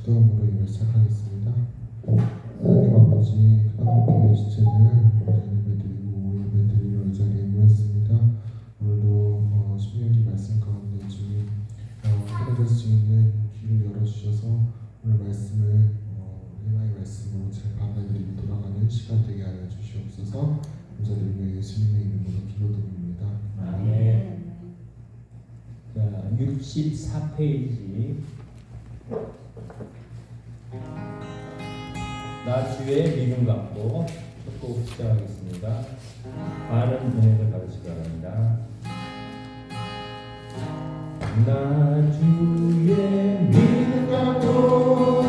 기도함으로 예배 시작하겠습니다. 하나님 아버지, 하나님께 지체들 예배드리고 예배드리러 이 자리에 모였습니다. 오늘도 신명기 말씀 가운데 주님 끊어질 수 있는 귀를 열어주셔서 오늘 말씀을 하나님의 말씀으로 잘 받아들이고 돌아가는 시간 되게 하여 주시옵소서. 감사드리며 예수님의 이름으로 기도드립니다. 아멘. 자, 64페이지. 나 주의 믿음 갖고 첫 곡 시작하겠습니다. 많은 은혜를 받으시기 바랍니다. 나 주의 믿음 갖고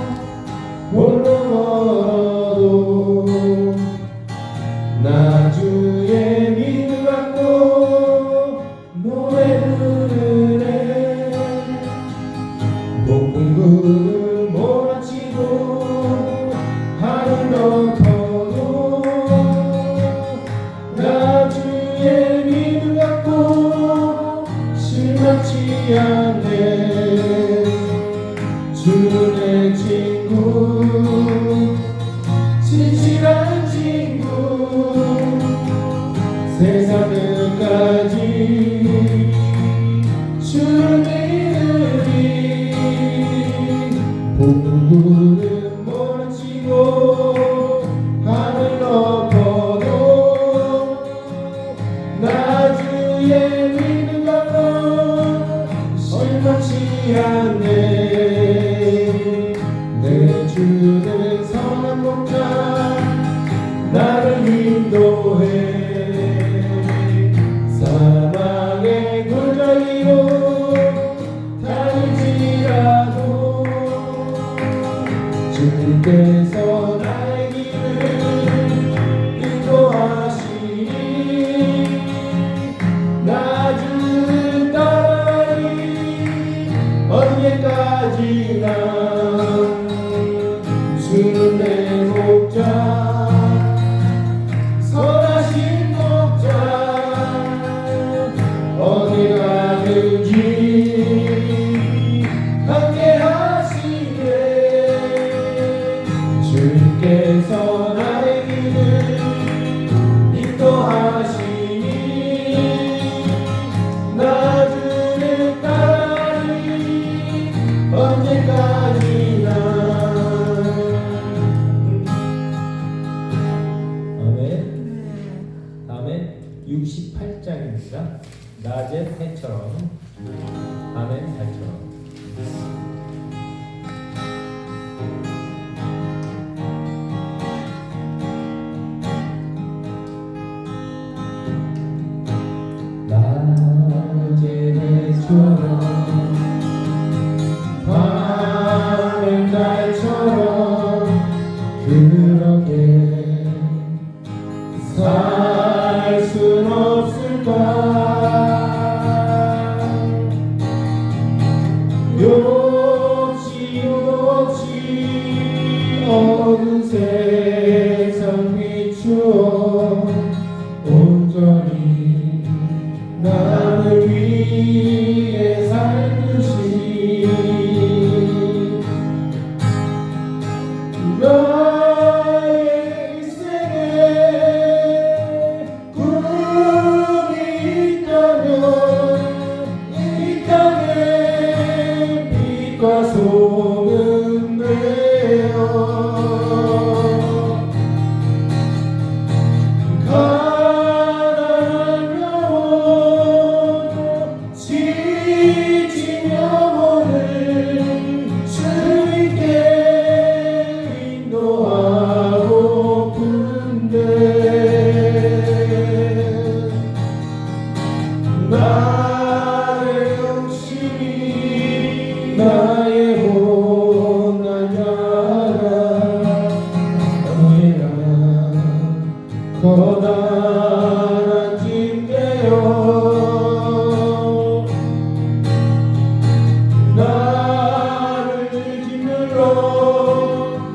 홀로 걸어도 나 주의 믿음 갖고 노래 부르네. 높은 구름을 몰아치고 하늘 덮어도 나 주의 믿음 갖고 실망치 않네. 주는 내 친구, 진실한 친구, 세상 끝까지 주를 믿으리. 높은 구름 몰아치고 하늘 덮어도 나 주의 믿음 갖고 실망치 않네. 내 주는 선한 목자 나를 인도해. 사망의 골짜기로 다닐지라도 주께서 나의 길을 인도하시니 나 주를 따르리. 언제까지나 주는 내 목자, 선하신 목자, 어디 가든지 함께 하시네. 주께서 나의 길을 인도하시니 나 주를 따르리. 언제까지나. 다음에 68장입니다. 낮의 해처럼, 밤의 달처럼. 낮의 해처럼, 밤의 달처럼 그렇게 살 순 없을까. 욕심 없이 어두운 세상 비추어 온전히 나를 위해 살듯이 나의 인생에 꿈이 있다면 이 땅에 빛과 소금 되어 가난한 영혼 지친 영혼을 주님께 인도하고픈데 나의 욕심이 나의 못난 자라 언제나 거다란 짐되어 나를 짓눌러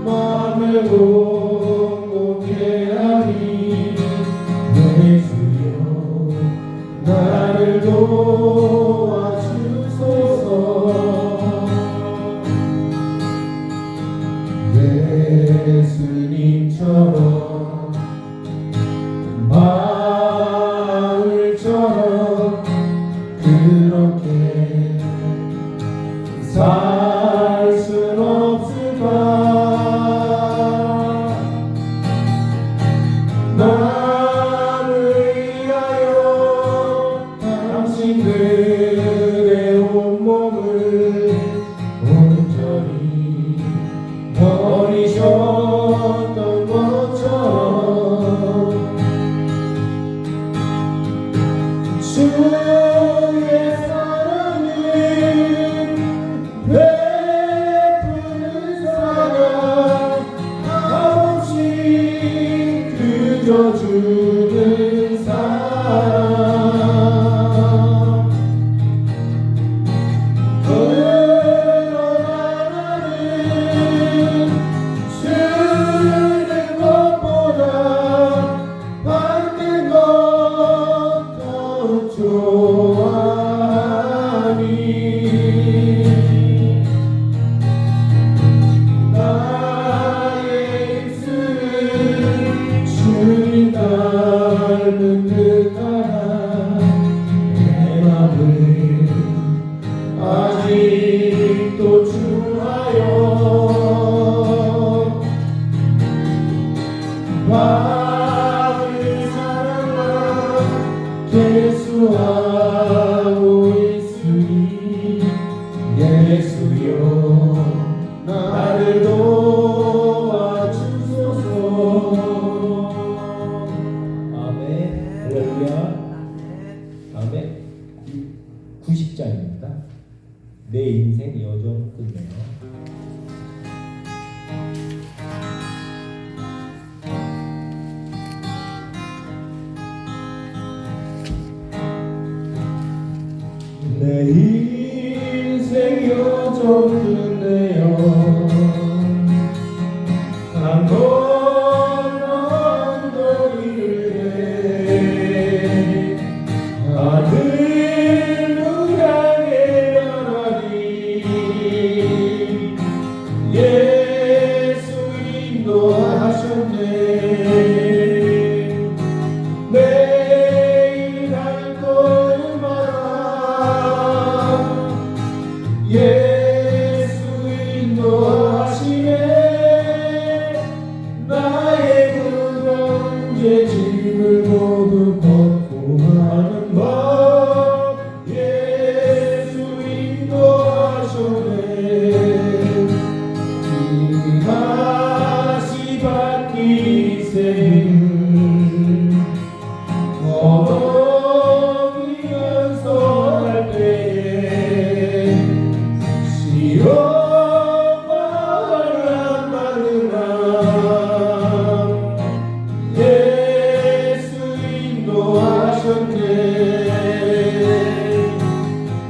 마음을 공고케 하니 내 주여 나를 도와주소서. 살 순 없을까? 나를 위하여 당신들의 온몸을 온전히 버리셨던 것처럼 주의 사랑은 베푸는 사랑 값없이 그저 주는 사랑 그러나 나는 주는 것보다 받는 것 더 좋아하니 나의 입술은 주님 닮은 듯하나 내 맘은 아직도 주하여 받을 사랑만 계수하고 있으니 예수여 나를 도와주소서. 아멘. 할렐루야. 아멘. 90장입니다. 내 인생 여정 끝내요. 내 인생 여정 끝내요. 한 번 언덕이를 해 하늘을 향해 변하리. 예수 인도하셨네. 매일 갈 걸음마다 예수 인도하시네. 나의 그런 짐을 모두 벗고 하는 법 예수 인도하시네. 다시 받기 인생을 거두면서 할 때에 시험과 환난 받으나 예수 인도하셨네.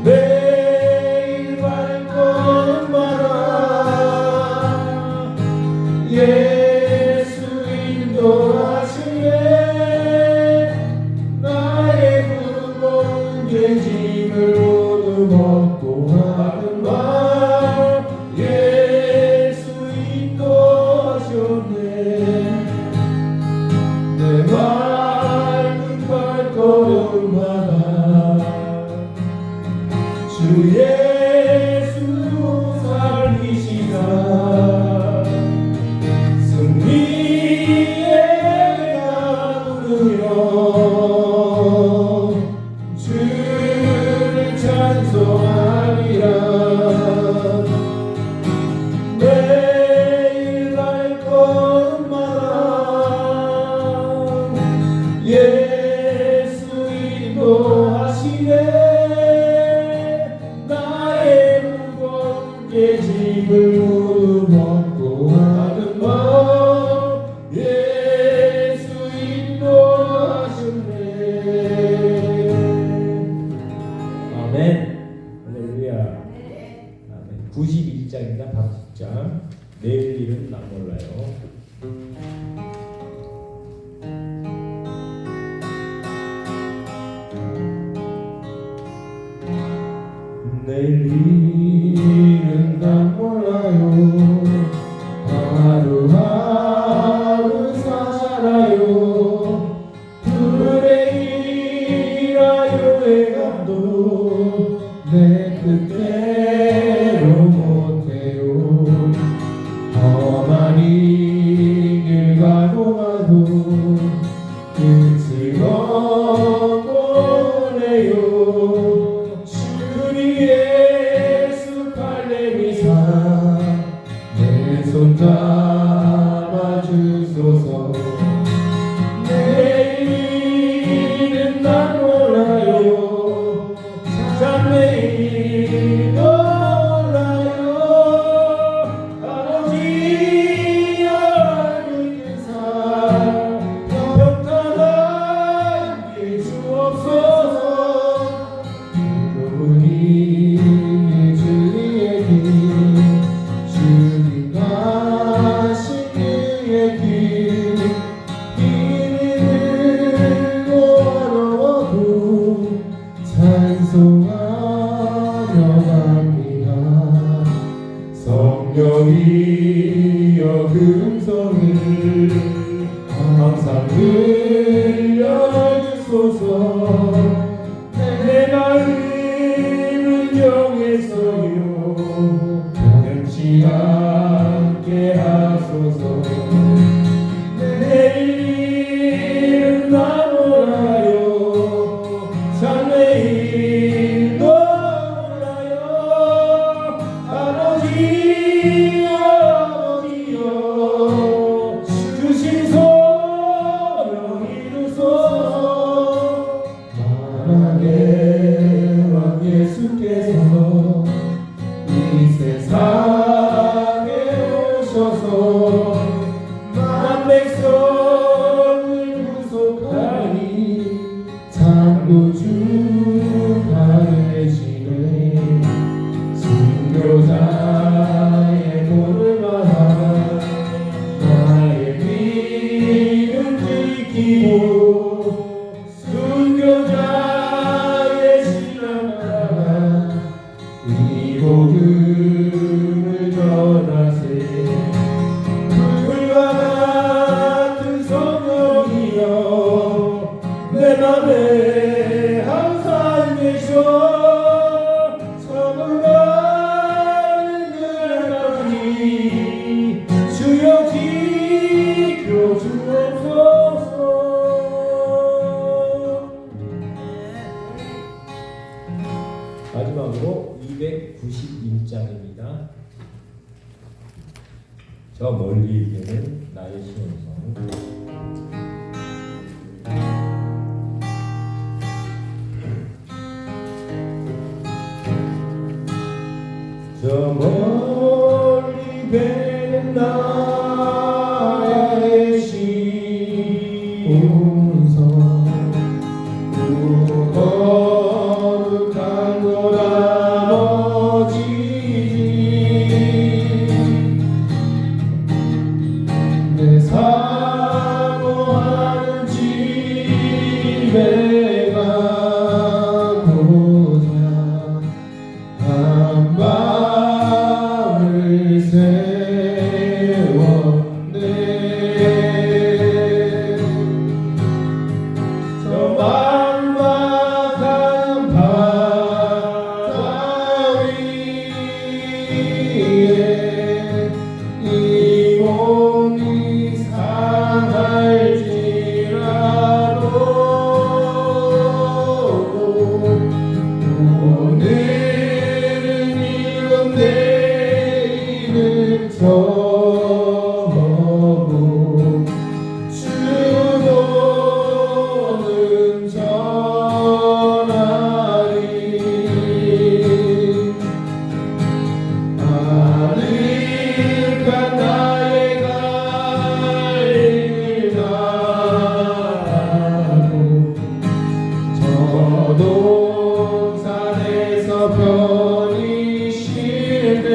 매일 발걸음마다 예수 인도하시네. 나의 무거운 짐을 모두 벗고 가는 말 예수 인도하셨네. 내 맑은 발걸음마다 주 예수 살리시다. 승리의 나무며 주를 찬송하리라. 매일 발걸음마다 예수 인도하시네. 나의 무거운 짐을 모두 벗고 가는 법 예수 인도하셨네. 아멘. 할렐루야. 아멘. 91장입니다. 80장. 내일 일은 나 몰라요. 내일 일은 난 몰라요. 하루하루 살아요. 불행이라 여행함도 내 뜻대로 붙잡아 주소서. 내일은 난 몰라요. 참 내일도 몰라요. 아버지 하나님께서 평탄하게 주옵소서. 그분이 주의 길 주님 가신 그의 길 길을 걸어도 찬송하며 갑니다. 성령이여 음성을 항상 들려주소서. 내 마음은 영에서요 변치 않게 하소서. 내일은 나 몰라요. 참 내일도 몰라요. 아버지여 주신 소명 이루소서. 만왕의 왕 예수께서 이 세상에 오셔서 만 백성을 구속하니 창조주 가르치네. 순교자의 본을 말하 나의 믿음 지키고 순교자의 신앙 따라 이 복음을 전하세. 불과 같은 성령이여 내 맘에 항상 계셔. 처음하는 그날까지 주여 지켜 주옵소서. 마지막으로 291장입니다. 저 멀리 있는 나의 신음성. 저 멀리 배는 나의 신음성. 거룩한 곳 아버지지. 내 사모하는 집에 가고자 한 밤을 세웠네. 저 만박한 바다 위에 이 몸이 상할지라도 오늘은 이룬 내일은 저머고 주도는 전하리. 아득한 나의 갈길 가고 저 동산에서 편히 쉴 때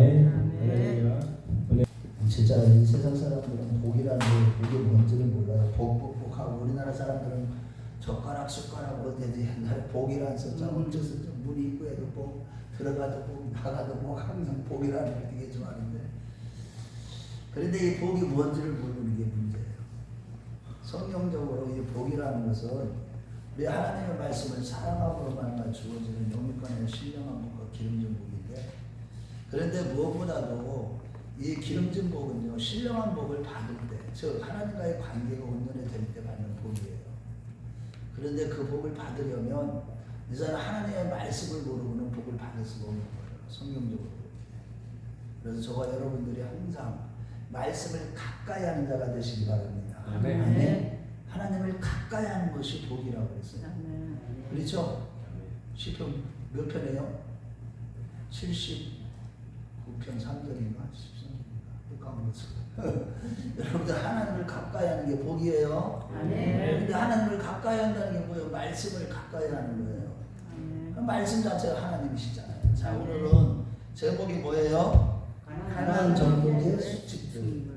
아멘. 할렐루야. 진짜 이 세상 사람들은 복이라는 게 그게 뭔지를 몰라요. 복하고 우리나라 사람들은 젓가락 숟가락 어디 옛날에 복이라는 썼잖아. 얹어서 문 입구에도 복, 들어가도 복, 나가도 복, 항상 복이라는 걸 되게 좋아하는데, 그런데 이 복이 뭔지를 모르는 게 문제예요. 성경적으로 이 복이라는 것은 우리 하나님의 말씀을 사랑함으로만 주어지는 영육간의 신령한 복과 기름진 복인데, 그런데 무엇보다도 이 기름진 복은요, 신령한 복을 받을 때, 즉 하나님과의 관계가 온전해질 때 받는 복이에요. 그런데 그 복을 받으려면 이 사람 하나님의 말씀을 모르고는 복을 받을 수가 없는 거예요, 성경적으로. 그래서 저와 여러분들이 항상 말씀을 가까이 하는 자가 되시기 바랍니다. 아멘. 아멘. 하나님을 가까이 하는 것이 복이라고 했어요. 그렇죠? 시편 몇 편이에요? 79편 3절인가 13절인가 까먹었어요. 여러분들 하나님을 가까이 하는 게 복이에요. 그런데 하나님을 가까이 한다는 게 뭐예요? 말씀을 가까이 하는 거예요. 그 말씀 자체가 하나님이시잖아요. 자, 오늘은 제목이 뭐예요? 가나안 정복의 수칙들.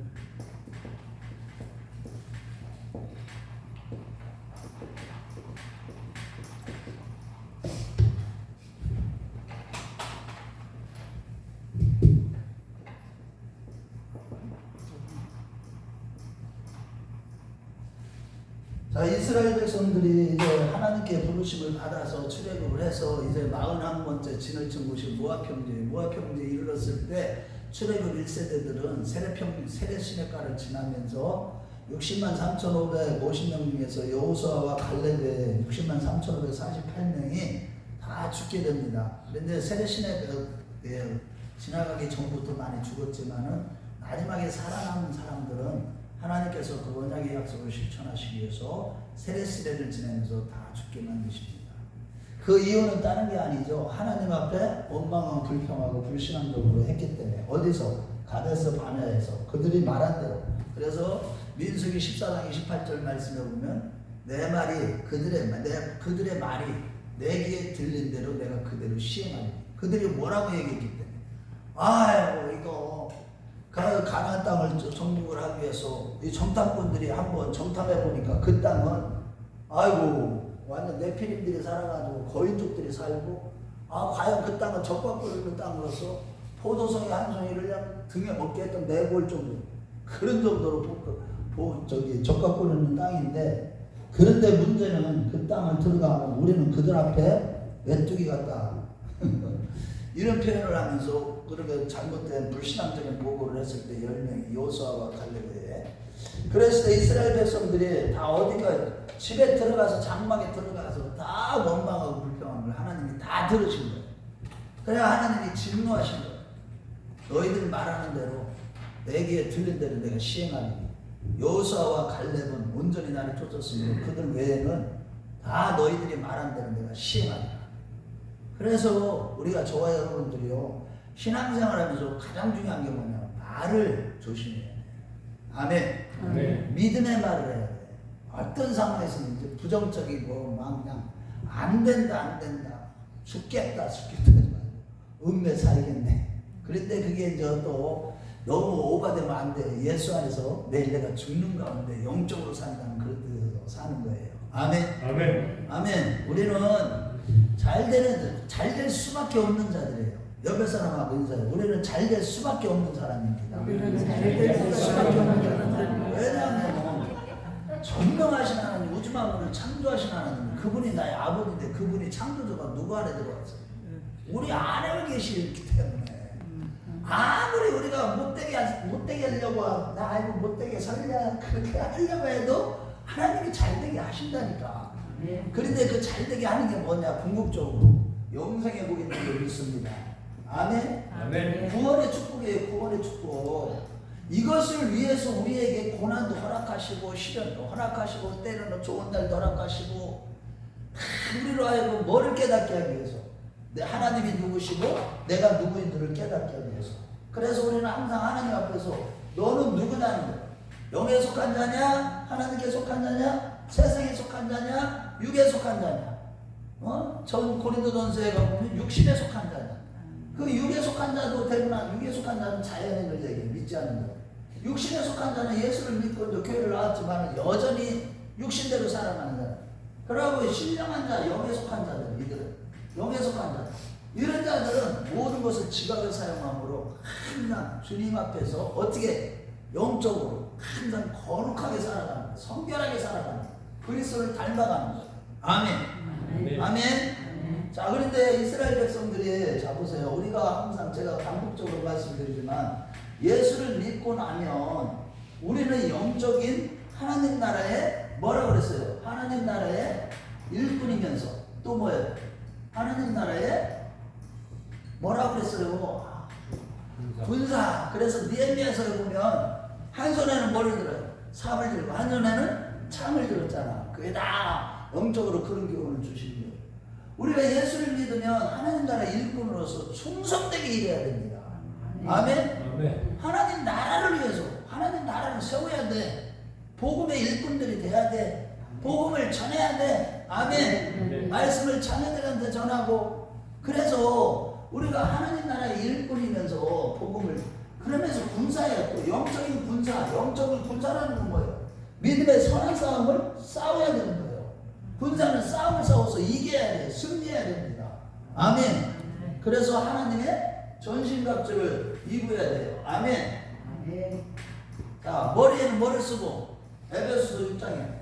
자, 이스라엘 백성들이 이제 하나님께 부르심을 받아서 출애굽을 해서 이제 41번째 진을 친 곳이 모압 평지에 이르렀을 때 출애굽 1세대들은 세례 시내가를 지나면서 60만 3,550명 중에서 여호수아와 갈렙의 60만 3,548명이 다 죽게 됩니다. 그런데 세례 시내에 지나가기 전부터 많이 죽었지만은 마지막에 살아남은 사람들은 하나님께서 그 언약의 약속을 실천하시기 위해서 세례시대를 지내면서 다 죽게 만드십니다. 그 이유는 다른 게 아니죠. 하나님 앞에 원망하고 불평하고 불신앙적으로 했기 때문에. 어디서? 가데스 바네아에서 그들이 말한 대로. 그래서 민수기 14장 28절 말씀에 보면 내 말이 그들의 말이 내 귀에 들린 대로 내가 그대로 시행하리. 그들이 뭐라고 얘기했기 때문에. 아이고 이거 가나안 땅을 정복을 하기 위해서 이 정탐꾼들이 한번 정탐해 보니까 그 땅은 아이고 완전 네피림들이 살아가지고 거인족들이 살고, 과연 그 땅은 적과 꿀을 땅으로서 포도송이 한 송이를 그냥 등에 먹게 했던 내볼 정도, 그런 정도로 적과 꿀을 땅인데, 그런데 문제는 그 땅을 들어가면 우리는 그들 앞에 메뚜기 같다 이런 표현을 하면서 그렇게 잘못된 불신앙적인 보고를 했을 때 10명이 여호수아와 갈렙에, 그랬을 때 이스라엘 백성들이 다 어디가 집에 들어가서 장막에 들어가서 다 원망하고 불평한 걸 하나님이 다 들으신 거예요. 그래야 하나님이 진노하신 거예요. 너희들 말하는 대로 내 귀에 들린 대로 내가 시행하리니 여호수아와 갈렙은 온전히 나를 쫓았으므로 그들 외에는 다 너희들이 말한 대로 내가 시행하리라. 그래서 우리가 저와 여러분들이요, 신앙생활하면서 가장 중요한 게 뭐냐, 말을 조심해야 돼. 아멘. 아멘. 믿음의 말을 해야 돼. 어떤 상황에서는 이제 부정적이고 막 그냥 안 된다 죽겠다 하지 말고 은매 살겠네. 그런데 그게 이제 또 너무 오바되면 안 돼. 예수 안에서 매일 내가 죽는 가운데 영적으로 산다는 그런 뜻으로 사는 거예요. 아멘. 아멘. 아멘. 우리는 잘 될 수밖에 없는 자들이에요. 옆에 사람하고 인사해요. 우리는 잘 될 수밖에 없는 사람입니다. 왜냐하면 전명하신 하나님, 우주 만물을 창조하신 하나님, 그분이 나의 아버지인데 그분이 창조주가 누구 안에 들어왔어요? 우리 안에 계시기 때문에 아무리 우리가 못되게 하려고 나 알고 못되게 살려 그렇게 하려고 해도 하나님이 잘되게 하신다니까. 그런데 그 잘되게 하는 게 뭐냐? 궁극적으로 영생의 복이 있는 걸 믿습니다. 아멘. 아멘. 구원의 축복이에요. 구원의 축복. 이것을 위해서 우리에게 고난도 허락하시고 시련도 허락하시고 때로는 좋은 날도 허락하시고, 우리로 하여금 뭐를 깨닫게 하기 위해서, 내 하나님이 누구시고 내가 누구인지를 깨닫게 하기 위해서. 그래서 우리는 항상 하나님 앞에서 너는 누구냐는 거예요. 영에 속한 자냐, 하나님께 속한 자냐, 세상에 속한 자냐, 육에 속한 자냐. 전 고린도전서에 가보면 육신에 속한 자냐. 그 육에 속한 자도 되구나. 육에 속한 자는 자연인을 얘기해. 믿지 않는 자. 육신에 속한 자는 예수를 믿고 이제 교회를 나왔지만 여전히 육신대로 살아가는 자. 그러고 신령한 자, 영에 속한 자들, 이들은 영에 속한 자. 이런 자들은 모든 것을 지각을 사용함으로 항상 주님 앞에서 어떻게 영적으로 항상 거룩하게 살아가는 거예요. 성결하게 살아가는 거예요. 그리스도를 닮아가는 거예요. 아멘. 아멘. 아멘. 자, 그런데 이스라엘 백성들이, 자 보세요. 우리가 항상 제가 반복적으로 말씀드리지만 예수를 믿고 나면 우리는 영적인 하나님 나라에 뭐라고 그랬어요? 하나님 나라의 일꾼이면서 또 뭐예요? 하나님 나라의 뭐라고 그랬어요? 군사. 그래서 니에미야서에 보면 한 손에는 뭐를 들어요? 삽을 들고 한 손에는 창을 들었잖아. 그게 다 영적으로 그런 교훈을 주시는 거예요. 우리가 예수를 믿으면 하나님 나라 일꾼으로서 충성되게 일해야 됩니다. 아멘? 아멘. 하나님 나라를 위해서 하나님 나라를 세워야 돼. 복음의 일꾼들이 돼야 돼. 복음을 전해야 돼. 아멘. 말씀을 자녀들한테 전하고, 그래서 우리가 하나님 나라의 일꾼이면서 복음을, 그러면서 군사예요. 또 영적인 군사. 영적인 군사라는 건 뭐예요? 믿음의 선한 싸움을 싸워야 되는 거예요. 군사는 싸움을 싸워서 이겨야 돼. 승리해야 됩니다. 아멘. 그래서 하나님의 전신갑주를 입어야 돼요. 아멘. 자, 머리에는 뭐를 쓰고? 에베소서 6장에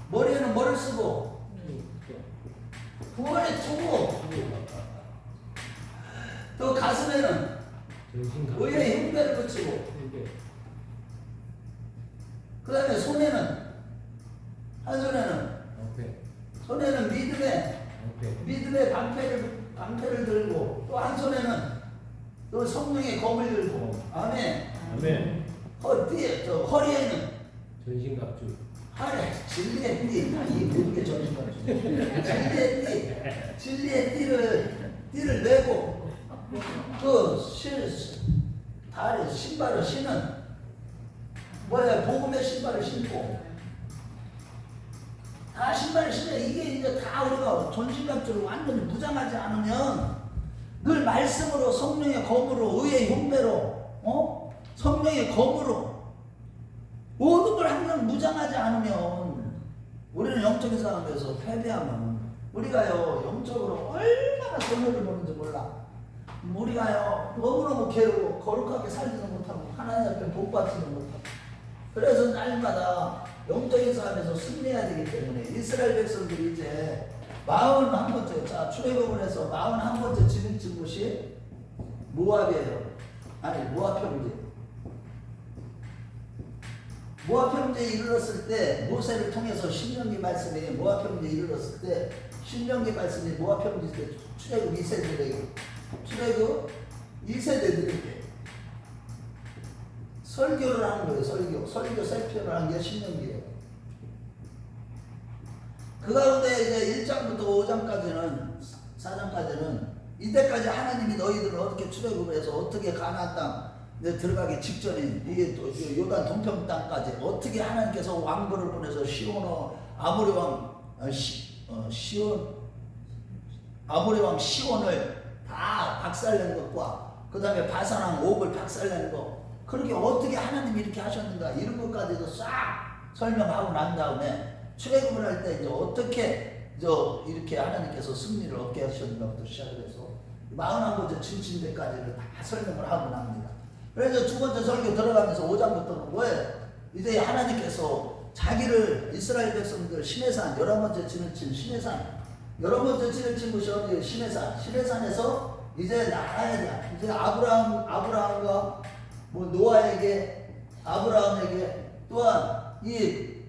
머리에는 뭐를 쓰고? 구원의 투구. 또 가슴에는 의의 흉배를 붙이고, 그 다음에 손에는, 한 손에는 믿음의 방패를 들고, 또 한 손에는 또 성령의 검을 들고. 아멘. 아멘. 허리에는 전신갑주. 진리의 띠. 이 모든 게 전신갑주. 진리의 띠를 메고, 다리 신발을 신은 뭐야? 복음의 신발을 신고, 다 신발을 신어. 이게 이제 다 우리가 전신갑주로 완전히 무장하지 않으면, 늘 말씀으로, 성령의 검으로, 의의 흉배로, 성령의 검으로 모든 걸 항상 무장하지 않으면, 우리는 영적인 싸움에서 패배하면 우리가요 영적으로 얼마나 손해를 보는지 몰라. 우리가요 너무너무 괴로워 거룩하게 살지는 못하고 하나님 앞에 복받지는 못하고, 그래서 날마다 영적인 싸움에서 승리해야 되기 때문에 이스라엘 백성들이 이제 41번째, 자 출애굽을 해서 41번째 진을 친 곳이 모압이에요. 아니 모압 평지. 모압 평지에 이르렀을 때 모세를 통해서 신명기 말씀이 모압 평지에 이르렀을 때 신명기 말씀이 모압 평지 때 출애굽 2세들에게 설교를 하는 거예요. 설교 설교를 하는 게 신명기예요. 그 가운데 이제 1장부터 5장까지는 4장까지는 이때까지 하나님이 너희들을 어떻게 출애굽을 해서 어떻게 가나안 땅 들어가기 직전인 이게 또 요단 동편 땅까지 어떻게 하나님께서 왕벌을 보내서 시온어 아모리 왕 시온을 다 박살낸 것과 그 다음에 바산왕 옥을 박살낸 것, 그렇게 어떻게 하나님이 이렇게 하셨는가 이런 것까지도 싹 설명하고 난 다음에 출애굽을 할 때 이제 어떻게 이렇게 하나님께서 승리를 얻게 하셨는가부터 시작해서 41번째 진침대까지를 다 설명을 하고 납니다. 그래서 두 번째 설교 들어가면서 5장부터는 뭐예요? 이제 하나님께서 자기를 이스라엘 백성들 시내산 11번째 진을 친 시내산 11번째 진을 친 곳이 어디예요? 시내산에서 이제 나라에 대한 이제 아브라함과 노아에게 아브라함에게 또한 이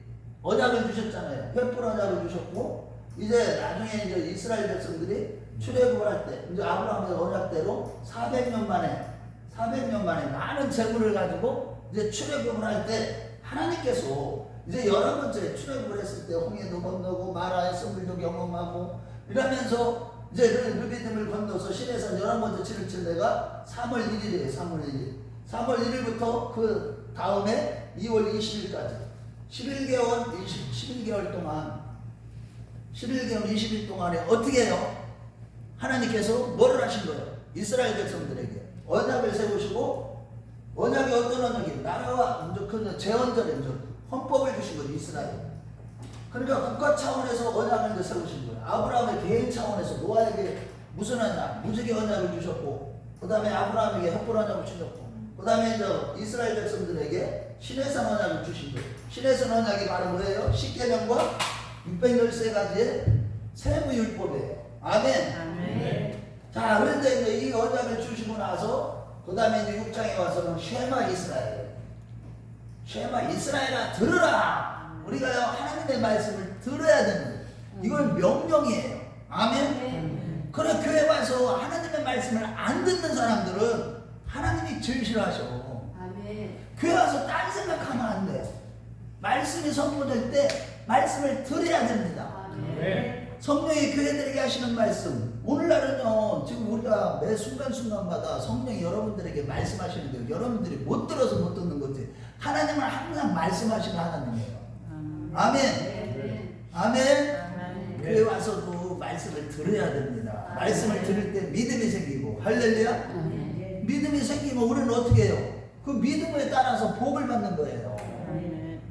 언약을 주셨잖아요. 횃불 언약을 주셨고, 이제 나중에 이제 이스라엘 백성들이 출애굽을 할 때 이제 아브라함의 언약대로 400년 만에 많은 재물을 가지고 이제 출애굽을 할 때 하나님께서 이제 11번째 출애굽을 했을 때 홍해도 건너고 마라의 샘물도 경험하고 이러면서 이제 르비딤을 건너서 시내산 11번째 진을 친 데가 3월 1일이에요. 3월 1일부터 그 다음에 2월 20일까지 11개월 20일 동안에 어떻게 해요? 하나님께서 뭐를 하신 거예요? 이스라엘 백성들에게 언약을 세우시고, 언약이 어떤 언약이? 나라와 그 제헌절에 헌법을 주신 거죠, 이스라엘. 그러니까 국가 차원에서 언약을 세우신 거예요. 아브라함의 개인 차원에서 노아에게 무슨 언약? 무지개 언약을 주셨고, 그 다음에 아브라함에게 햇불 언약을 주셨고, 그 다음에 이제 이스라엘 백성들에게 시내산 언약을 주신 거예요. 시내산 언약이 바로 뭐예요? 십계명과 613가지의 세무율법이에요. 아멘. 아멘. 자, 그런데 이제 이 언약을 주시고 나서 그 다음에 이제 6장에 와서는 쉐마 이스라엘, 쉐마 이스라엘아 들으라. 우리가요 하나님의 말씀을 들어야 되는 거예요. 이건 명령이에요. 아멘. 그래 교회 와서 하나님의 말씀을 안 듣는 사람들은 하나님이 제일 싫어하셔. 아멘. 교회 와서 딴 생각하면 안 돼. 말씀이 선포될 때 말씀을 들어야 됩니다. 아멘. 성령이 교회들에게 하시는 말씀, 오늘날은요 지금 우리가 매 순간순간마다 성령이 여러분들에게 말씀하시는데 여러분들이 못 들어서 못 듣는 거지, 하나님은 항상 말씀하시는 하나님이에요. 아멘. 아멘. 교회 와서도 말씀을 들어야 됩니다. 말씀을 들을 때 믿음이 생기고, 할렐루야. 믿음이 생기면 우리는 어떻게 해요? 그 믿음에 따라서 복을 받는 거예요.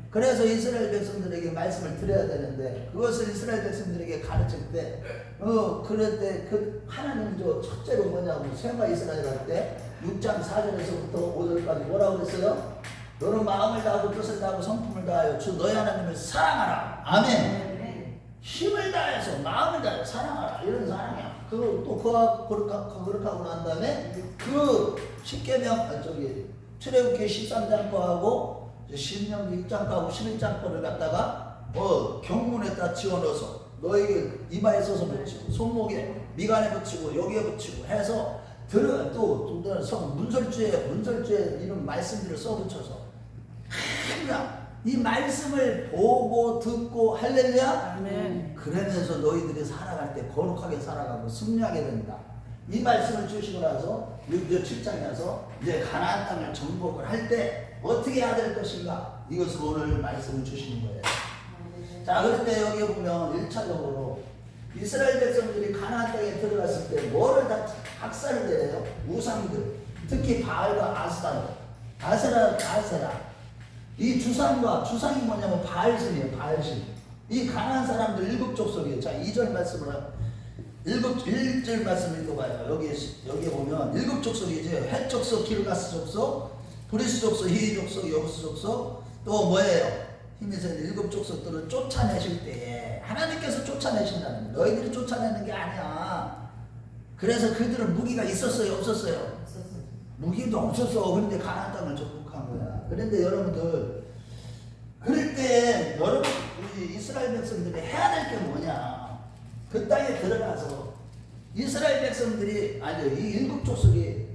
그래서 이스라엘 백성들에게 말씀을 드려야 되는데, 그것을 이스라엘 백성들에게 가르칠 때, 그럴 때 그 하나님 첫째로 뭐냐고, 쉐마 이스라엘 할 때 6장 4절에서부터 5절까지 뭐라고 그랬어요? 너는 마음을 다하고 뜻을 다하고 성품을 다하여 주 너희 하나님을 사랑하라. 아멘. 힘을 다해서 마음을 다해 사랑하라. 이런 사랑이야. 그렇게 하고 난 다음에 그 십계명 출애굽기 13장 거하고 신명기 6장 거하고 11장 거를 갖다가 경문에다 지어넣어서 너에게 이마에 써서 붙이고 손목에 미간에 붙이고 여기에 붙이고 해서 또 문설주에 이런 말씀들을 써붙여서 그냥 이 말씀을 보고 듣고, 할렐루야. 아멘. 그러면서 너희들이 살아갈 때 거룩하게 살아가고 승리하게 된다. 이 말씀을 주시고 나서 7장에 와서 이제 가나안 땅을 정복을 할 때 어떻게 해야 될 것인가, 이것을 오늘 말씀을 주시는 거예요. 자, 그런데 여기 보면 1차적으로 이스라엘 백성들이 가나안 땅에 들어갔을 때 뭐를 다 학살을 내려요? 우상들, 특히 바알과 아세라. 이 주상이 뭐냐면 바알신이에요. 바알신. 이 가나안 사람들 7족속이에요. 자, 2절 말씀을 1절 말씀 읽어봐요. 여기에 보면 7족속이죠. 헷 족속, 기르가스 족속, 브리스 족속, 히위 족속, 여부스 족속, 또 뭐예요? 힘이 센 7족속들을 쫓아내실 때에 하나님께서 쫓아내신다는 거예요. 너희들이 쫓아내는 게 아니야. 그래서 그들은 무기가 있었어요, 없었어요? 무기도 없었어. 그런데 가나안 땅을 정복한 거야. 그런데 여러분들, 그럴 때 우리 이스라엘 백성들이 해야 될 게 뭐냐? 그 땅에 들어가서 이스라엘 백성들이, 이 7족속이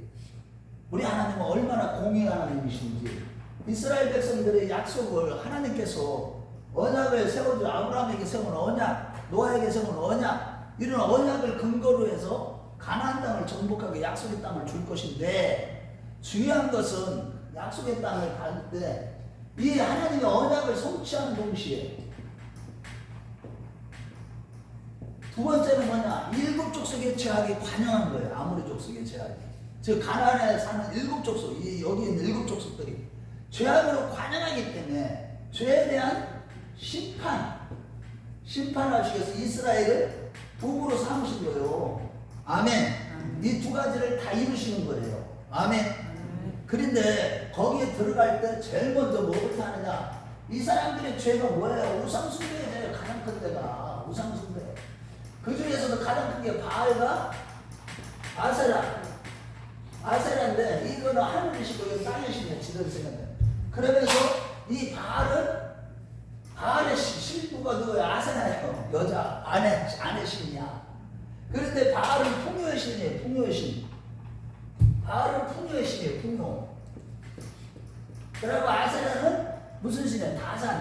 우리 하나님은 얼마나 공의 하나님이신지, 이스라엘 백성들의 약속을 하나님께서 언약을 세워줘, 아브라함에게 세운 언약, 노아에게 세운 언약, 이런 언약을 근거로 해서 가나안 땅을 정복하게 약속의 땅을 줄 것인데, 중요한 것은 약속의 땅을 갈 때 이 하나님의 언약을 성취하는 동시에 두 번째는 뭐냐? 7족속의 죄악이 관영한 거예요. 아모리 족속의 죄악이. 즉 가나안에 사는 7족속, 여기 있는 7족속들이 죄악으로 관영하기 때문에 죄에 대한 심판하시기 위해서 이스라엘을 북으로 삼으신 거예요. 아멘. 이 두 가지를 다 이루시는 거예요. 아멘. 그런데 거기에 들어갈 때 제일 먼저 뭐부터 하느냐? 이 사람들의 죄가 뭐예요? 우상숭배예요. 가장 큰 데가 우상숭배. 그 중에서도 가장 큰 게 바알과 아세라인데, 이거는 하늘이시고 이건 땅이시네, 지도를 생각해. 그러면서 이 바알의 신부가 누구예요? 아세라예요. 여자 아내 신이야. 그런데 바알은 풍요의 신이에요. 풍요의 신. 바알은 풍요의 신이에요. 풍요. 그리고 아세라는 무슨 신이에요? 다산의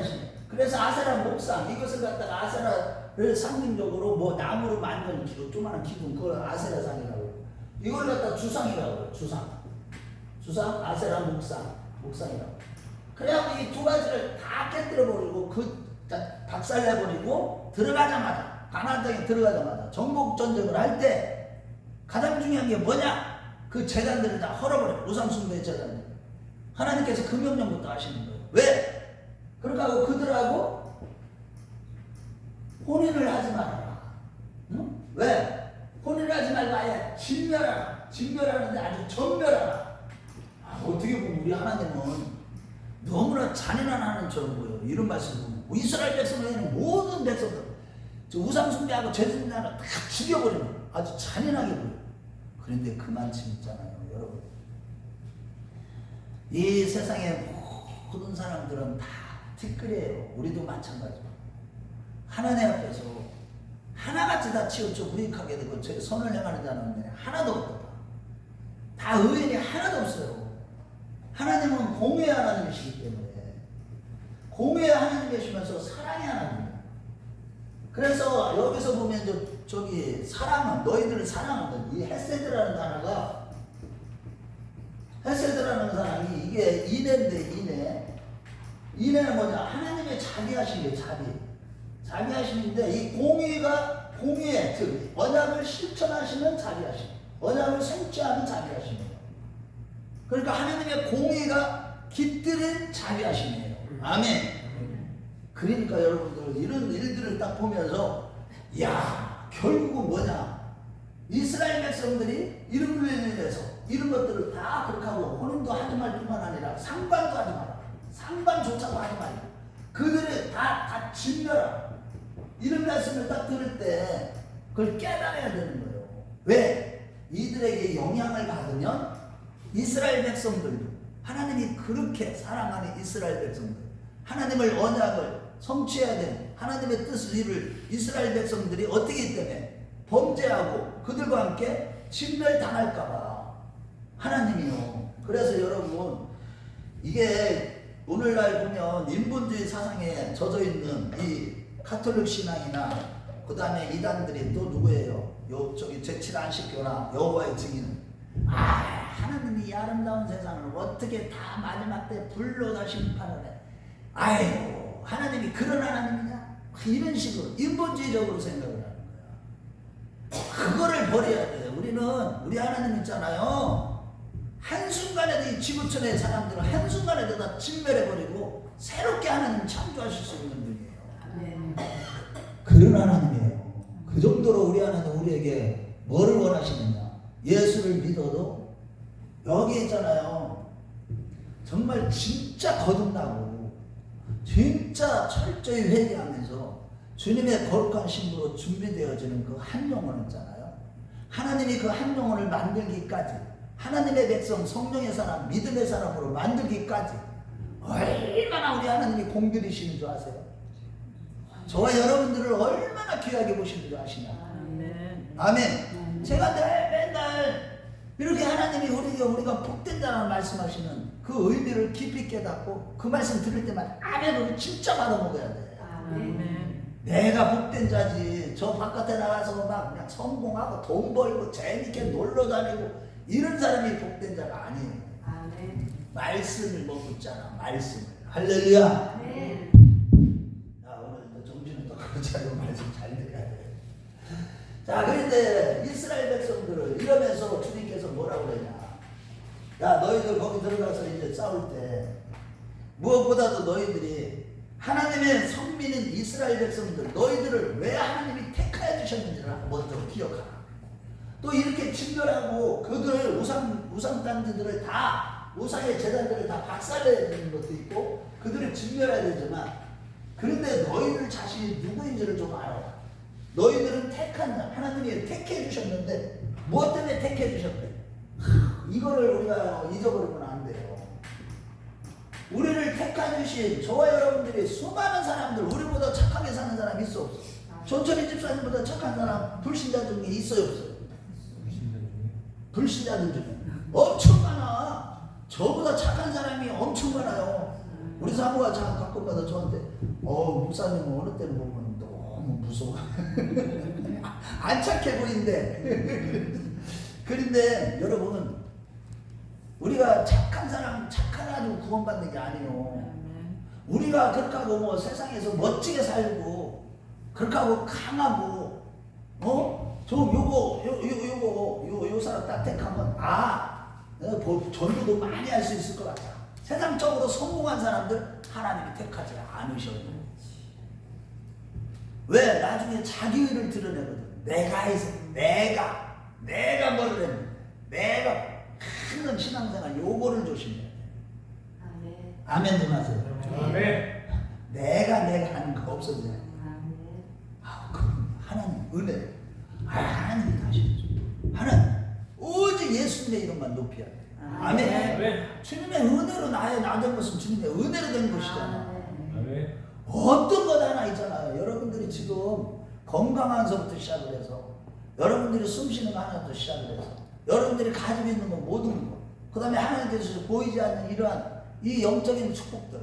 신이에요. 그래서 아세라 목상, 이것을 갖다가 아세라를 상징적으로 뭐 나무로 만든 기둥, 조그마한 기둥, 그걸 아세라상이라고. 이걸 갖다 주상이라고 해요. 주상, 아세라 목상이라고. 그래갖고 이 두 가지를 다 깨뜨려버리고 박살내버리고 들어가자마자 가나안 땅에 들어가자마자 정복 전쟁을 할 때 가장 중요한 게 뭐냐? 그 제단들을 다 헐어버려. 우상숭배 제단들. 하나님께서 그 명령부터 하시는 거예요. 왜? 그러니까 그들하고 혼인을 하지 말아라. 응? 왜? 혼인을 하지 말고 아예 진멸하라. 진멸하는데 아주 전멸하라. 어떻게 보면 우리 하나님은 너무나 잔인한 하나님처럼 보여요. 이런 말씀을 보면 이스라엘 백성을 모든 백성들 우상숭배하고 죄짓는다는 다 죽여버리는 아주 잔인하게 보여요. 그런데 그만큼 있잖아요, 여러분. 이 세상의 모든 사람들은 다 티끌이에요. 우리도 마찬가지고 하나님 앞에서 하나같이 다 치우쳐 무익하게 되고 선을 행하는 자는 하나도 없다. 다 의인이 하나도 없어요. 하나님은 공의의 하나님이시기 때문에 공의의 하나님이시면서 사랑의 하나님이에요. 그래서 여기서 보면 저기 사랑은 너희들을 사랑한다. 이 헤세드라는 단어가 헤세드라는 사랑이 이게 인애인데 인애는 뭐냐? 하나님의 자비하심이에요. 자비하심인데 이 공의의 즉 언약을 실천하시는 자비하심, 언약을 성취하는 자비하심이에요. 그러니까 하나님의 공의가 깃들인 자비하심이에요. 아멘. 그러니까 여러분들 이런 일들을 딱 보면서 야 결국은 뭐냐? 이스라엘 백성들이 이런 일을 위해서 이런 것들을 다 그렇게 하고 혼인도 하지 말 뿐만 아니라 상관도 하지 마라. 상관조차도 하지 말라. 그들을 다 진멸하라. 이런 말씀을 딱 들을 때 그걸 깨달아야 되는 거예요. 왜? 이들에게 영향을 받으면 이스라엘 백성들도 하나님이 그렇게 사랑하는 이스라엘 백성들 하나님을 언약을 성취해야 되는 하나님의 뜻을 이룰 이스라엘 백성들이 어떻게 있기 때문에 범죄하고 그들과 함께 진멸당할까봐 하나님이요. 그래서 여러분 이게 오늘날 보면 인본주의 사상에 젖어있는 이 가톨릭 신앙이나 그 다음에 이단들이 또 누구예요? 저기 제7안식교나 여호와의 증인은 하나님이 이 아름다운 세상을 어떻게 다 마지막 때 불로 다 심판을 해. 아이고 하나님이 그런 하나님이냐? 이런 식으로 인본주의적으로 생각을 하는 거야. 그거를 버려야 돼요. 우리 하나님 있잖아요. 한순간에도 이 지구촌의 사람들은 한순간에도 다 진멸해버리고 새롭게 하나님 창조하실 수 있는 분이에요. 그런 하나님이에요. 그 정도로 우리 하나님 우리에게 뭐를 원하시느냐? 예수를 믿어도 여기 있잖아요. 정말 진짜 거듭나고 진짜 철저히 회개하면서 주님의 거룩한 신부로 준비되어지는 그 한 영혼 있잖아요. 하나님이 그 한 영혼을 만들기까지 하나님의 백성 성령의 사람 믿음의 사람으로 만들기까지 얼마나 우리 하나님이 공들이시는 줄 아세요? 저와 여러분들을 얼마나 귀하게 보시는 줄 아시냐? 아멘. 제가 맨날 이렇게 하나님이 우리가 복된 자라는 말씀하시는 그 의미를 깊이 깨닫고 그 말씀 들을 때마다 아멘으로 진짜 받아먹어야 돼. 내가 복된 자지. 저 바깥에 나가서 막 그냥 성공하고 돈 벌고 재밌게 놀러 다니고 이런 사람이 복된 자가 아니에요. 말씀을 먹고 있잖아. 말씀을. 할렐루야. 오늘 정신은 또 그렇지 않고 말씀 잘 들어야 돼. 자, 그런데 이스라엘 백성들을 이러면서 주님께서 뭐라고 그러냐? 야, 너희들 거기 들어가서 이제 싸울 때 무엇보다도 너희들이 하나님의 선민인 이스라엘 백성들 너희들을 왜 하나님이 택하여 주셨는지를 먼저 기억하라. 또 이렇게 진멸하고 그들 우상단지들을 다 우상의 제단들을 다 박살내야 되는 것도 있고 그들을 진멸해야 되지만 그런데 너희들 자신이 누구인지를 좀 알아라. 너희들은 택한 자 하나님이 택해 주셨는데 무엇 때문에 택해 주셨대? 이거를 우리가 잊어버리면 안 돼요. 우리를 택해 주신 저와 여러분들이 수많은 사람들 우리보다 착하게 사는 사람 있어 없어? 전철이 집사님보다 착한 사람 불신자 중에 있어요 없어요? 불신자들 중에 엄청 많아. 저보다 착한 사람이 엄청 많아요. 우리 사모가 가끔가다 저한테 목사님은 어느 때는 보면 너무 무서워. 안 착해 보인대. 그런데 여러분 우리가 착한 사람 착해가지고 구원받는 게 아니에요. 우리가 그렇게 하고 뭐 세상에서 멋지게 살고 그렇게 하고 강하고 좀 요거 사람 딱 택하면 전도도 많이 할 수 있을 것 같아. 세상적으로 성공한 사람들 하나님이 택하지 않으셔요. 왜? 나중에 자기 의를 드러내거든. 내가 해서 내가 뭐를 했는데 내가 큰 신앙생활 요거를 조심해야 돼. 아멘 좀 하세요. 아멘. 내가 하는 거 없어져요. 그럼 하나님 은혜. 하나님이 다시 해줘. 하나님 오직 예수님의 이름만 높여야 돼. 아멘. 아멘. 주님의 은혜로 나된 것은 주님의 은혜로 된 것이잖아. 아멘. 어떤 것 하나 있잖아요. 여러분들이 지금 건강한서부터 시작을 해서 여러분들이 숨쉬는 거 하나부터 시작을 해서 여러분들이 가지고 있는 거 모든 거 그 다음에 하나님께서 보이지 않는 이러한 이 영적인 축복들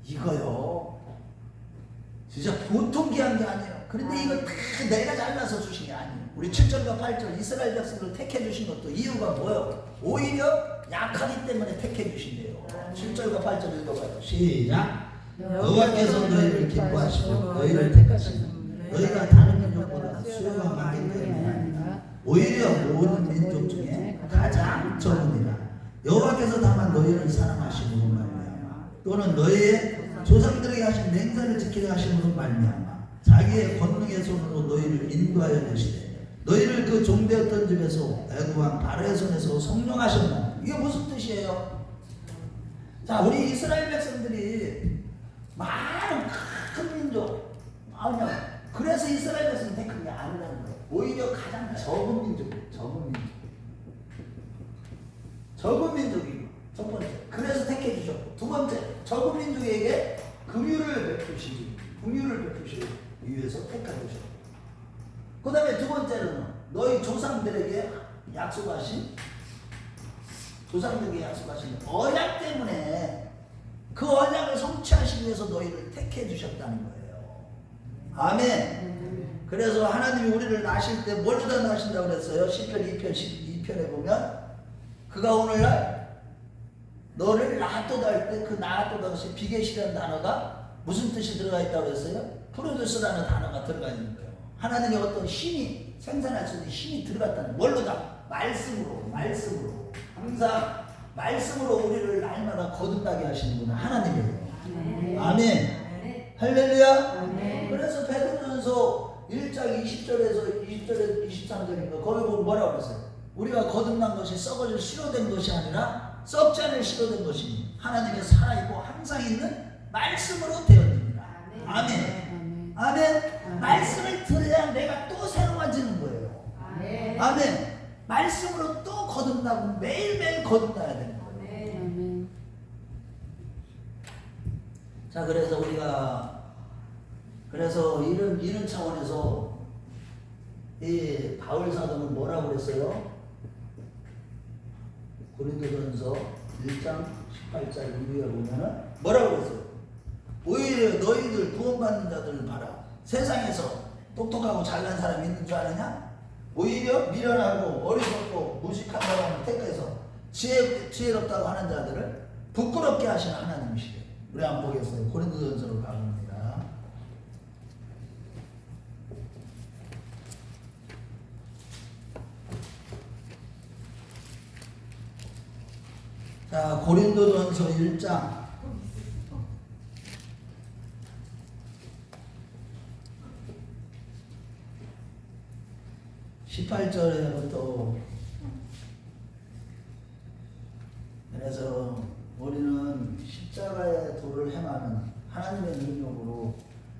이거요 진짜 보통 귀한 게 아니에요. 그런데 이걸 다 내가 잘라서 주신 게 아니에요. 우리 7절과 8절 이스라엘 백성들을 택해 주신 것도 이유가 뭐예요? 오히려 약하기 때문에 택해 주신대요. 7절과 8절 읽어봐요. 시작. 여호와께서 너희를 기뻐하시고 너희를 택하시고 너희가 다른 민족보다 수요가 많기 때문에 아니라 오히려 모든 민족 중에 가장 적으니라. 여호와께서 다만 너희를 사랑하심으로 말미암아 또는 너희의 조상들에게 하신 맹세를 지키려 하심으로 말미암아 자기의 권능의 손으로 너희를 인도하여 내시되 너희를 그 종되었던 집에서 애굽 왕 바로의 손에서 성령하셨나. 이게 무슨 뜻이에요? 자, 우리 이스라엘 백성들이 많은 큰 민족 아니야. 그래서 이스라엘 백성이 택한 게 아니라는 거예요. 오히려 가장 적은 민족이에요. 적은 민족이고 첫 번째. 그래서 택해 주셨고 두 번째 적은 민족에게 긍휼을 베푸시기 위해서 택해 주셨고 그 다음에 두 번째는 너희 조상들에게 약속하신 언약 때문에 그 언약을 성취하시기 위해서 너희를 택해 주셨다는 거예요. 아멘. 그래서 하나님이 우리를 낳으실 때 뭘로 낳으신다고 그랬어요? 시편 2편에 보면 그가 오늘날 너를 낳았도다 할 때 그 낳았도다 것이 비계시라는 단어가 무슨 뜻이 들어가 있다고 그랬어요? 프로듀스라는 단어가 들어가 있는 거예요. 하나님의 어떤 힘이 생산할 수 있는 힘이 들어갔다는 뭘로다? 말씀으로 항상 말씀으로 우리를 날마다 거듭나게 하시는구나 하나님이에요. 아멘. 할렐루야. 그래서 베드로전서 1장 20절에서 23절인가 거기 보면 뭐라고 그랬어요? 우리가 거듭난 것이 썩어질 씨로된 것이 아니라 썩지 않을 씨로된 것이니 하나님의 살아있고 항상 있는 말씀으로 되었느니라. 아멘. 말씀을 들어야 내가 또 새로워지는 거예요. 아멘. 말씀으로 또 거듭나고 매일매일 거듭나야 되는 거예요. 자, 그래서 우리가 이런 차원에서 이 바울 사도는 뭐라고 그랬어요? 고린도전서 1장 18절 이후에 보면은 뭐라고 그랬어요? 오히려 너희들 구원받는 자들을 봐라. 세상에서 똑똑하고 잘난 사람이 있는 줄 아느냐? 오히려 미련하고 어리석고 무식한 사람을 택해서 지혜롭다고 하는 자들을 부끄럽게 하시는 하나님이시래요. 우리 한번 보겠어요. 고린도전서로 가봅니다. 자, 고린도전서 1장 18절에부터 그래서 우리는 십자가의 도를 행하는 하나님의 능력으로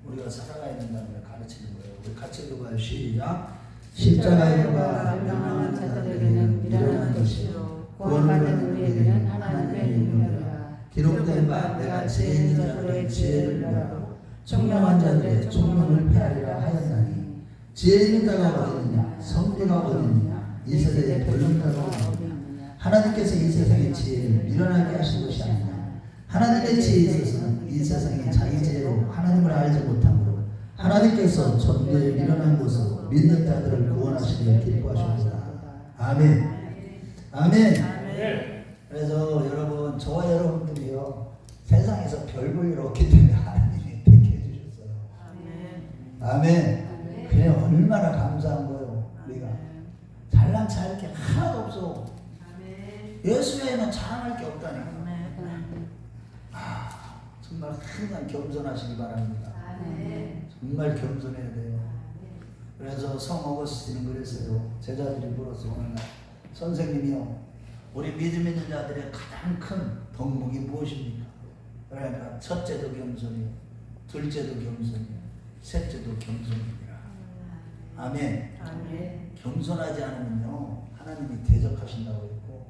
우리가 살아가야 된다는 걸 가르치는 거예요. 우리 같이 읽어봐요. 시작. 십자가의 도가 명망한 자들에게는 미련한 것이요 구원받는 우리에게는 하나님의 능력이라. 기록된 바 내가 지혜 있는 자들의 지혜를 멸하고 총명한 자들의 총명을 폐하리라 하였나니 지혜 있는 자가 어디느냐 성도가 어디느냐 이 세대의 변론자가 어디느냐. 하나님께서 이 세상의 지혜를 미련하게 하신 것이 아니냐. 하나님의 지혜에 있어서는 이 세상이 자기 지혜로 하나님을 알지 못하므로 하나님께서 전도에 미련한 것으로 믿는 자들을 구원하시려 기뻐하셨다. 아멘. 그래서 여러분 저와 여러분들이요 세상에서 별 볼 일 없기 때문에 하나님이 택해 주셨어요. 아멘. 아멘. 얼마나 감사한 거예요. 우리가 잘난 체할 게 하나도 없어. 예수 외에는 자랑할 게 없다니까. 정말 항상 겸손하시기 바랍니다. 정말 겸손해야 돼요. 그래서 성 어거스틴은 그랬어요. 제자들이 물었어요. 어느 날 선생님이요, 우리 믿음 있는 자들의 가장 큰 덕목이 무엇입니까? 그러니까 첫째도 겸손이요, 둘째도 겸손이요, 셋째도 겸손입니다. 아멘. 겸손하지 않으면요 하나님이 대적하신다고 했고,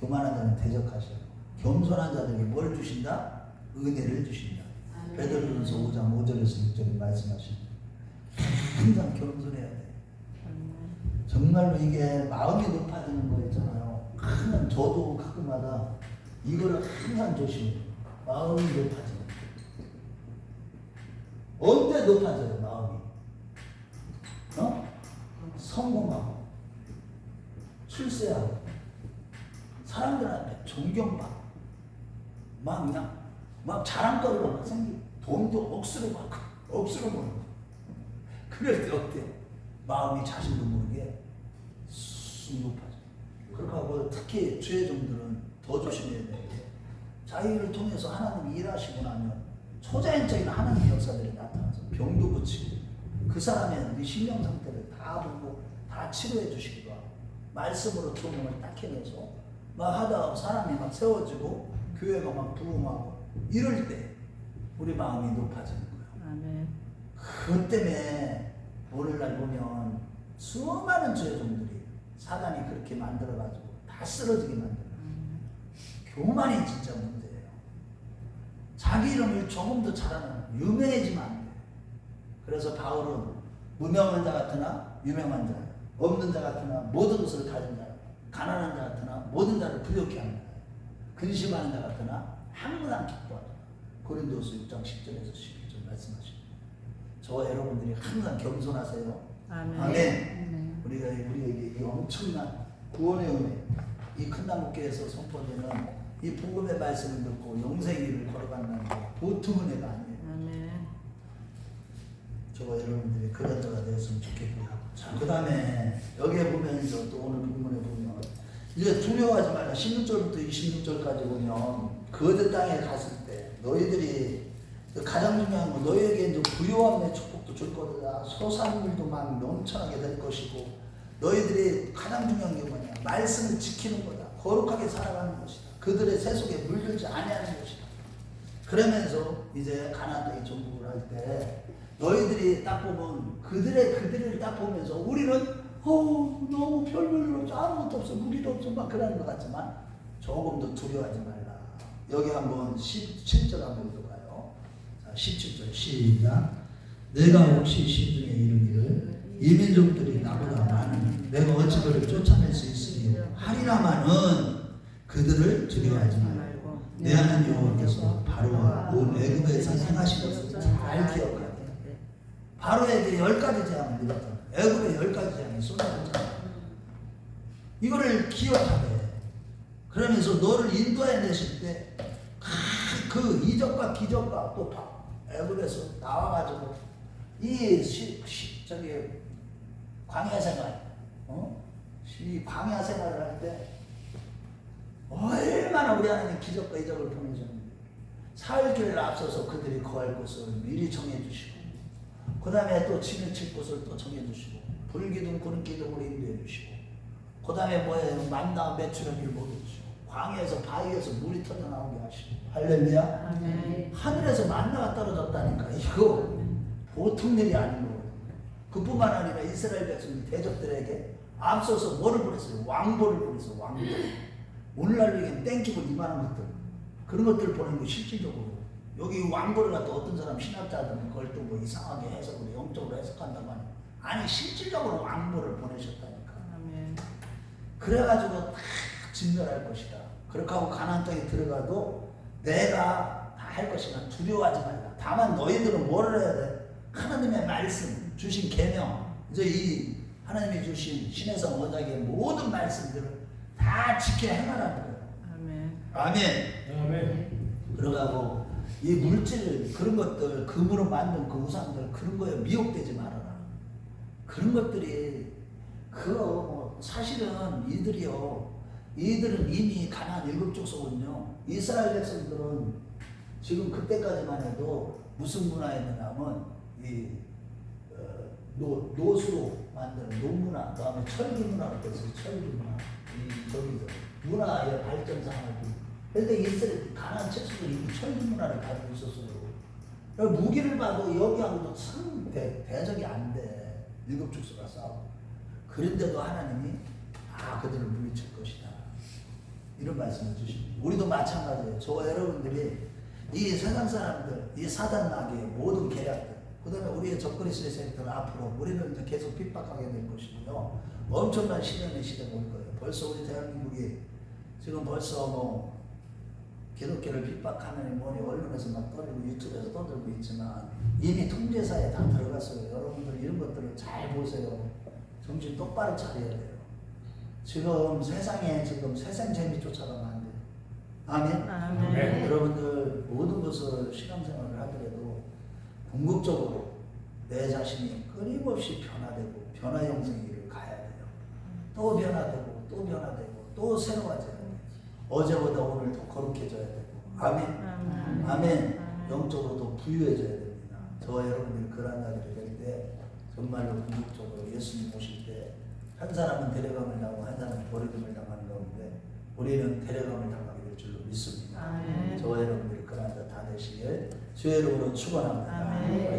교만한 자는 대적하셔요. 겸손한 자들에게 뭘 주신다? 은혜를 주신다. 베드로전서 5장 5절에서 6절에 말씀하십니다. 항상 겸손해야 돼. 정말로 이게 마음이 높아지는 거 있잖아요. 항상 저도 가끔마다 이거를 항상 조심해요. 마음이 높아져요. 언제 높아져요 마음이? 성공하고 출세하고 사람들한테 존경받고 막 그냥 막 자랑거리가 막 생기고 돈도 억수로 받고 억수로 버는 거. 그럴 때 어때요? 마음이 자신도 모르게 쑥 높아져. 그렇고 특히 주의 종들은 더 조심해야 돼요. 자기를 통해서 하나님이 일하시고 나면 초자연적인 하나님의 역사들이 나타나서 병도 고치고 그 사람의 신령 상태를 다 보고 다 치료해 주시기도 하고 말씀으로 조명을 딱 해내서 막 하다가 사람이 막 세워지고 교회가 막 부흥하고 이럴 때 우리 마음이 높아지는 거예요. 아멘. 그것 때문에 오늘날 보면 수많은 주의 종들이 사단이 그렇게 만들어가지고 다 쓰러지게 만들어요. 교만이 진짜 문제예요. 자기 이름을 조금 더 잘하는 유명해지면 안 돼. 그래서 바울은 무명한 자 같으나 유명한 자야, 없는 자 같으나 모든 것을 가진 자야, 가난한 자 같으나 모든 자를 부욕케 하는 자야, 근심하는 자 같으나 항상 기뻐하라. 고린도서 6장 10절에서 11절 말씀하십니다. 저와 여러분들이 항상 겸손하세요. 아멘. 아멘. 우리에게 이 엄청난 구원의 은혜, 이 큰 나무교회에서 선포되는 이 복음의 말씀을 듣고 영생의 길을 걸어간다는 게 보통 은혜가 아니에요. 아멘. 저와 여러분들이 그런 자가 되었으면 좋겠고요. 자, 그 다음에 여기에 보면서 또 오늘 본문에 보면 이제 두려워하지 말라. 16절부터 26절까지 보면 거대 땅에 갔을 때 너희들이 가장 중요한 건 너희에게 이제 부요함의 축복도 줄 거다. 소산물도 막 넘쳐나게 될 것이고 너희들이 가장 중요한 게 뭐냐? 말씀을 지키는 거다. 거룩하게 살아가는 것이다. 그들의 세속에 물들지 아니하는 것이다. 그러면서 이제 가나안 땅에 정복을 할 때 너희들이 딱 보면 그들을 딱 보면서 우리는 너무 별별로 아무것도 없어, 무기도 없어 막 그러는 것 같지만 조금 더 두려워하지 말라. 여기 한번 17절 한번 읽어봐요. 자, 17절 시작. 내가 혹시 시중에 이르기를 이 민족들이 나보다 많으니 내가 어찌 그를 쫓아낼 수 있으리요 하리라마는 그들을 두려워하지 말고 내 하나님 여호와께서 바로와 온 애굽에서 행하신 것을 잘 기억하라. 바로에게 10가지 재앙을 내렸잖아. 애굽에 10가지 재앙이 쏟아졌잖아. 이거를 기억하게. 그러면서 너를 인도해 내실 때 그 이적과 기적과 또 애굽에서 나와가지고 저기 광야 생활, 이 광야 생활을 할 때 얼마나 우리 하나님 기적과 이적을 보내셨는데 사흘 길을 앞서서 그들이 거할 곳을 미리 정해 주시고 그 다음에 또 짐을 칠 곳을 또 정해 주시고 불기둥 구름 기둥으로 인도해 주시고 그 다음에 뭐예요? 만나 메추라기를 먹여주시고 광야에서 바위에서 물이 터져 나오게 하시고 할렐루야. 아멘. 하늘에서 만나가 떨어졌다니까. 이거 보통 일이 아닌 거예요. 그뿐만 아니라 이스라엘 백성 대적들에게 앞서서 뭐를 보냈어요? 왕보를 보냈어요. 왕보. 오늘날로 얘기하면 땡기고 이만한 것들, 그런 것들 보낸 거 실질적으로. 여기 왕보를 갖다 어떤 사람 신학자들은 그걸 또 뭐 이상하게 해석을 영적으로 해석한다고 하니 아니 실질적으로 왕보를 보내셨다니까. 아멘. 그래가지고 다 진멸할 것이다. 그렇게 하고 가나안 땅에 들어가도 내가 다 할 것이다. 두려워하지 말라. 다만 너희들은 뭐를 해야 돼? 하나님의 말씀 주신 계명, 이제 이 하나님이 주신 신해성 언약의 모든 말씀들을 다 지켜 행하라는 거예요. 아멘. 아멘. 아멘. 그러고 이 물질 그런 것들 금으로 만든 그 우상들 그런 거에 미혹되지 말아라. 그런 것들이 뭐 사실은 이들은 이미 가나안 일곱 족속은요. 이스라엘 백성들은 지금 그때까지만 해도 무슨 문화였냐면 이 노수로 만드는 노문화, 그다음에 철기 문화가 됐어요. 철기 문화, 저기서 문화의 발전 상황을. 그런데 이스라엘 가나안 족속은 이미 철기 문화를 가지고 있었어요. 무기를 봐도 여기하고도 참 대적이 안 돼. 일곱 족속과 싸우고. 그런데도 하나님이 그들을 물리칠 것이다. 이런 말씀을 주십니다. 우리도 마찬가지예요. 저와 여러분들이 이 세상 사람들, 이 사단 마귀의 모든 계략들, 그 다음에 우리의 적그리스도의 세력들은 앞으로 우리는 이제 계속 핍박하게 될 것이고요. 엄청난 시련의 시대가 올 거예요. 벌써 우리 대한민국이 지금 벌써 뭐 기독교를 핍박하는 뭐니 언론에서 막 떠들고 유튜브에서 떠들고 있지만 이미 통제사에 다 들어갔어요. 여러분들 이런 것들을 잘 보세요. 정신 똑바로 차려야 돼요. 지금 세상에 지금 세상 재미 쫓아가면 안 돼요. 아멘. 아멘. 여러분들 모든 것을 신앙생활을 하더라도 궁극적으로 내 자신이 끊임없이 변화되고 변화 형성의 길을 가야 돼요. 또 변화되고 또 변화되고 또 새로워져야 돼요. 어제보다 오늘 더 거룩해져야 되고. 아멘. 아멘. 영적으로 더 부유해져야 됩니다. 저와 여러분들이 그런 날이 될 때 정말로 궁극적으로 예수님 오실 때 한 사람은 데려감을 당하고 한 사람은 버림을 당하는 가운데 우리는 데려감을 당하게 될 줄로 믿습니다. 저와 여러분들이 그런 날 다 되시길 주의 이름으로 축원합니다.